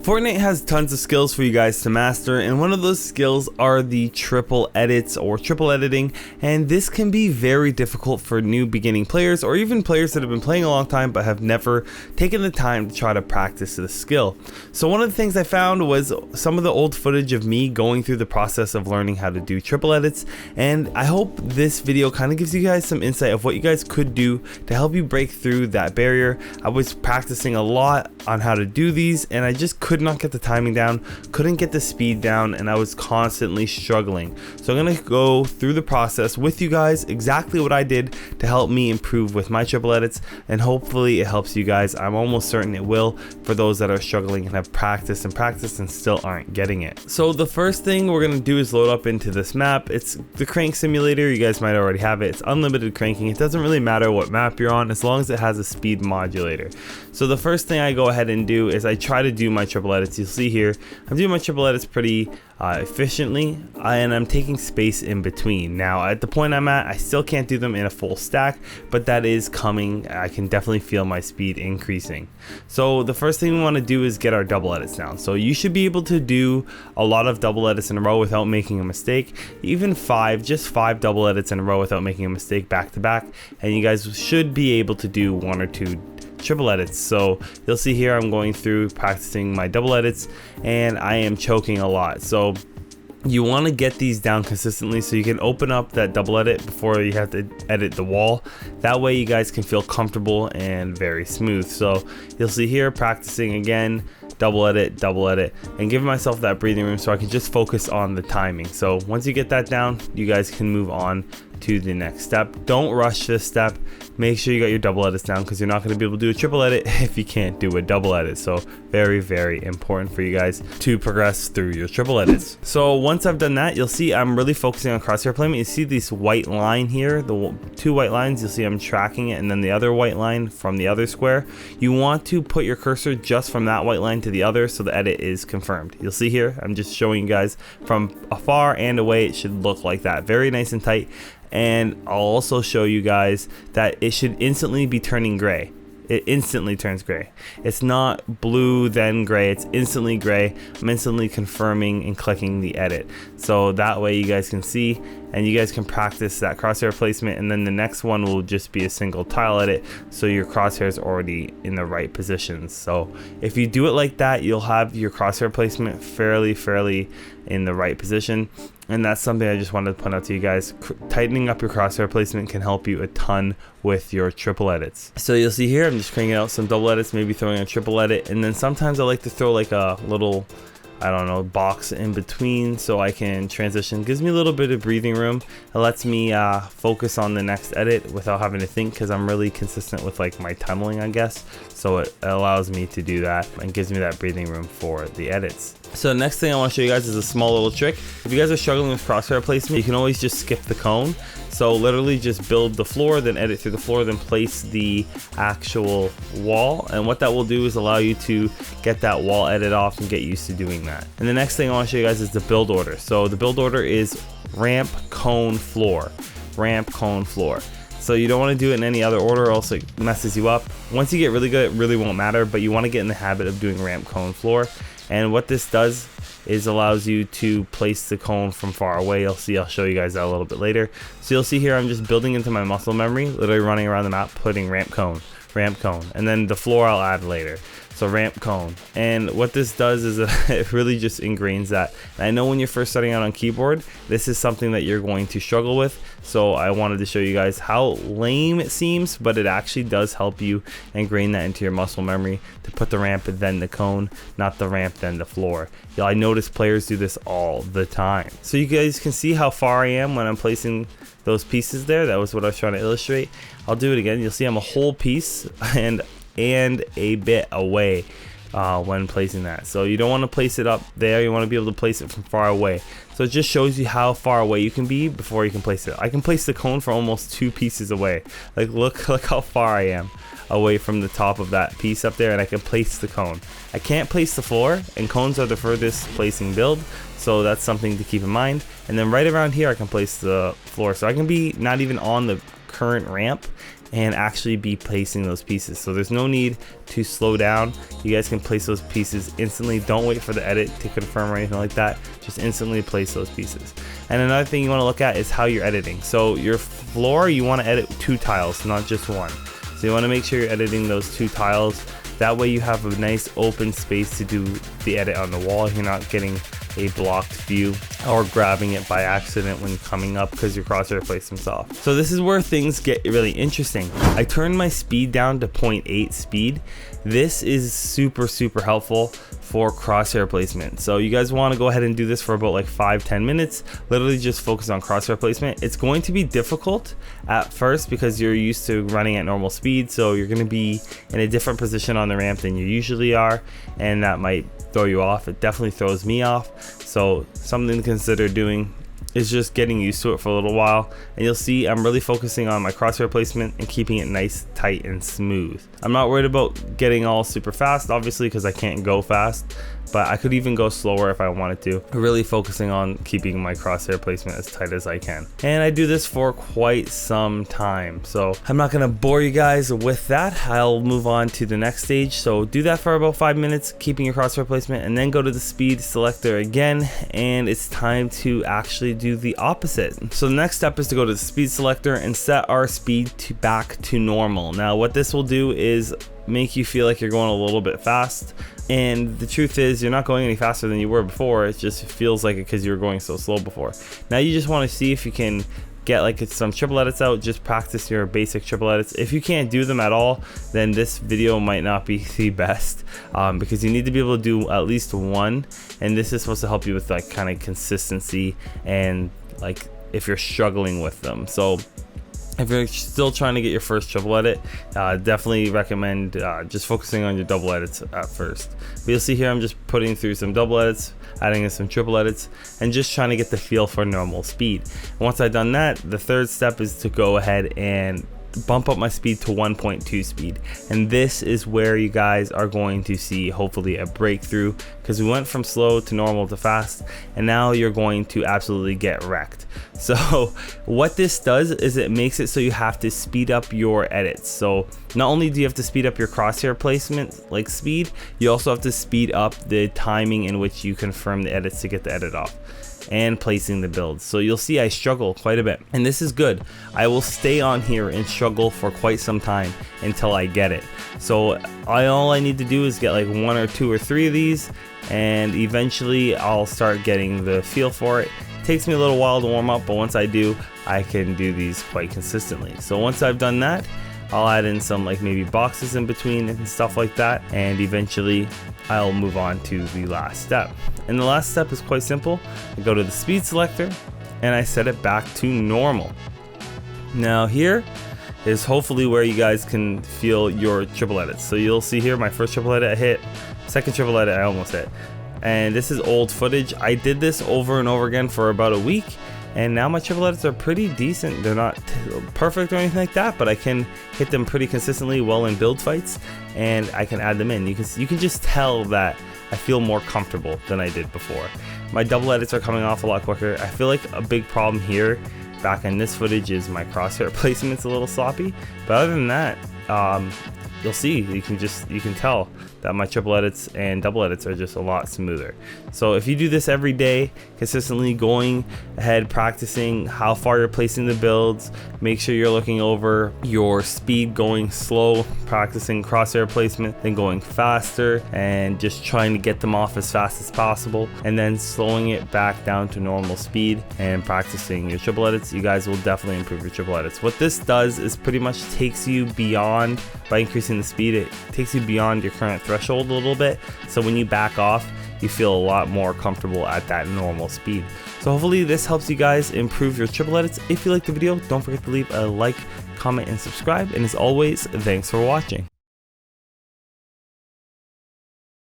Fortnite has tons of skills for you guys to master, and one of those skills are the triple edits or triple editing, and this can be very difficult for new beginning players or even players that have been playing a long time but have never taken the time to try to practice this skill. So one of the things I found was some of the old footage of me going through the process of learning how to do triple edits, and I hope this video kind of gives you guys some insight of what you guys could do to help you break through that barrier. I was practicing a lot on how to do these, and I just could not get the timing down, couldn't get the speed down, and I was constantly struggling. So I'm gonna go through the process with you guys, exactly what I did to help me improve with my triple edits, and hopefully it helps you guys. I'm almost certain it will for those that are struggling and have practiced and still aren't getting it. So the first thing we're gonna do is load up into this map. It's the crank simulator. You guys might already have it. It's unlimited cranking. It doesn't really matter what map you're on as long as it has a speed modulator. So the first thing I go ahead and do is I try to do my triple edits. You'll see here I'm doing my triple edits pretty efficiently, and I'm taking space in between. Now at the point I'm at, I still can't do them in a full stack, but that is coming. I can definitely feel my speed increasing. So the first thing we want to do is get our double edits down. So you should be able to do a lot of double edits in a row without making a mistake, even just five double edits in a row without making a mistake back to back, and you guys should be able to do one or two triple edits. So you'll see here I'm going through practicing my double edits and I am choking a lot. So you want to get these down consistently so you can open up that double edit before you have to edit the wall. That way you guys can feel comfortable and very smooth. So you'll see here practicing again, double edit, and giving myself that breathing room so I can just focus on the timing. So once you get that down, you guys can move on to the next step. Don't rush this step. Make sure you got your double edits down, because you're not going to be able to do a triple edit if you can't do a double edit. So very, very important for you guys to progress through your triple edits. So once I've done that, you'll see I'm really focusing on crosshair placement. You see this white line here, the two white lines, you'll see I'm tracking it, and then the other white line from the other square. You want to put your cursor just from that white line to the other so the edit is confirmed. You'll see here I'm just showing you guys from afar and away. It should look like that, very nice and tight. And I'll also show you guys that it should instantly be turning gray. It instantly turns gray. It's not blue then gray, it's instantly gray. I'm instantly confirming and clicking the edit, so that way you guys can see and you guys can practice that crosshair placement, and then the next one will just be a single tile edit, so your crosshair is already in the right positions. So if you do it like that, you'll have your crosshair placement fairly in the right position. And that's something I just wanted to point out to you guys. Tightening up your crosshair placement can help you a ton with your triple edits. So you'll see here I'm just cranking out some double edits, maybe throwing a triple edit, and then sometimes I like to throw like a little, I don't know, box in between so I can transition. Gives me a little bit of breathing room. It lets me focus on the next edit without having to think, because I'm really consistent with like my tunneling, I guess. So it allows me to do that and gives me that breathing room for the edits. So the next thing I want to show you guys is a small little trick. If you guys are struggling with crosshair placement, you can always just skip the cone. So literally just build the floor, then edit through the floor, then place the actual wall. And what that will do is allow you to get that wall edit off and get used to doing that. And the next thing I want to show you guys is the build order. So the build order is ramp, cone, floor. Ramp, cone, floor. So you don't want to do it in any other order, or else it messes you up. Once you get really good, it really won't matter, but you want to get in the habit of doing ramp, cone, floor. And what this does is allows you to place the cone from far away. You'll see, I'll show you guys that a little bit later. So you'll see here I'm just building into my muscle memory, literally running around the map, putting ramp, cone, and then the floor I'll add later. So ramp, cone. And what this does is it really just ingrains that. And I know when you're first starting out on keyboard, this is something that you're going to struggle with. So I wanted to show you guys how lame it seems, but it actually does help you ingrain that into your muscle memory to put the ramp and then the cone, not the ramp then the floor. Yeah, I notice players do this all the time. So you guys can see how far I am when I'm placing those pieces there. That was what I was trying to illustrate. I'll do it again. You'll see I'm a whole piece and a bit away when placing that. So you don't want to place it up there, you want to be able to place it from far away. So it just shows you how far away you can be before you can place it. I can place the cone for almost 2 pieces away. Like look how far I am away from the top of that piece up there, and I can place the cone. I can't place the floor, and cones are the furthest placing build, so that's something to keep in mind. And then right around here I can place the floor, so I can be not even on the current ramp and actually be placing those pieces. So there's no need to slow down. You guys can place those pieces instantly. Don't wait for the edit to confirm or anything like that. Just instantly place those pieces. And another thing you want to look at is how you're editing. So your floor, you want to edit 2 tiles, not just 1. So you want to make sure you're editing those 2 tiles. That way you have a nice open space to do the edit on the wall. You're not getting a blocked view or grabbing it by accident when coming up because your crosshair placement's off. So this is where things get really interesting. I turned my speed down to 0.8 speed. This is super helpful for crosshair placement. So you guys want to go ahead and do this for about like 5-10 minutes. Literally just focus on crosshair placement. It's going to be difficult at first because you're used to running at normal speed, so you're going to be in a different position on the ramp than you usually are, and that might throw you off. It definitely throws me off. So something to consider doing is just getting used to it for a little while, and you'll see I'm really focusing on my crosshair placement and keeping it nice, tight, and smooth. I'm not worried about getting all super fast, obviously, because I can't go fast, but I could even go slower if I wanted to. Really focusing on keeping my crosshair placement as tight as I can. And I do this for quite some time, so I'm not gonna bore you guys with that. I'll move on to the next stage. So do that for about 5 minutes, keeping your crosshair placement, and then go to the speed selector again, and it's time to actually do the opposite. So the next step is to go to the speed selector and set our speed back to normal. Now what this will do is make you feel like you're going a little bit fast, and the truth is you're not going any faster than you were before. It just feels like it because you were going so slow before. Now you just want to see if you can get like some triple edits out. Just practice your basic triple edits. If you can't do them at all, then this video might not be the best, because you need to be able to do at least one, and this is supposed to help you with like kind of consistency and like if you're struggling with them. So if you're still trying to get your first triple edit, definitely recommend just focusing on your double edits at first. But you'll see here I'm just putting through some double edits, adding in some triple edits, and just trying to get the feel for normal speed. And once I've done that, the third step is to go ahead and bump up my speed to 1.2 speed, and this is where you guys are going to see hopefully a breakthrough, because we went from slow to normal to fast, and now you're going to absolutely get wrecked. So what this does is it makes it so you have to speed up your edits. So not only do you have to speed up your crosshair placement like speed, you also have to speed up the timing in which you confirm the edits to get the edit off, and placing the builds. So you'll see I struggle quite a bit, and this is good. I will stay on here and struggle for quite some time until I get it. So all I need to do is get like 1 or 2 or 3 of these, and eventually I'll start getting the feel for it. It takes me a little while to warm up, but once I do, I can do these quite consistently. So once I've done that, I'll add in some like maybe boxes in between and stuff like that, and eventually I'll move on to the last step. And the last step is quite simple. I go to the speed selector and I set it back to normal. Now here is hopefully where you guys can feel your triple edits. So you'll see here my first triple edit I hit, second triple edit I almost hit. And this is old footage. I did this over and over again for about a week, and now my triple edits are pretty decent. They're not perfect or anything like that, but I can hit them pretty consistently well in build fights, and I can add them in. You can just tell that I feel more comfortable than I did before. My double edits are coming off a lot quicker. I feel like a big problem here back in this footage is my crosshair placement's a little sloppy, but other than that, you'll see, you can tell that my triple edits and double edits are just a lot smoother. So if you do this every day, consistently going ahead, practicing how far you're placing the builds, make sure you're looking over your speed going slow, practicing crosshair placement, then going faster, and just trying to get them off as fast as possible, and then slowing it back down to normal speed and practicing your triple edits, you guys will definitely improve your triple edits. What this does is pretty much takes you beyond, by increasing the speed, it takes you beyond your current threshold a little bit, so when you back off, you feel a lot more comfortable at that normal speed. So hopefully this helps you guys improve your triple edits. If you liked the video, don't forget to leave a like, comment, and subscribe, and as always, thanks for watching.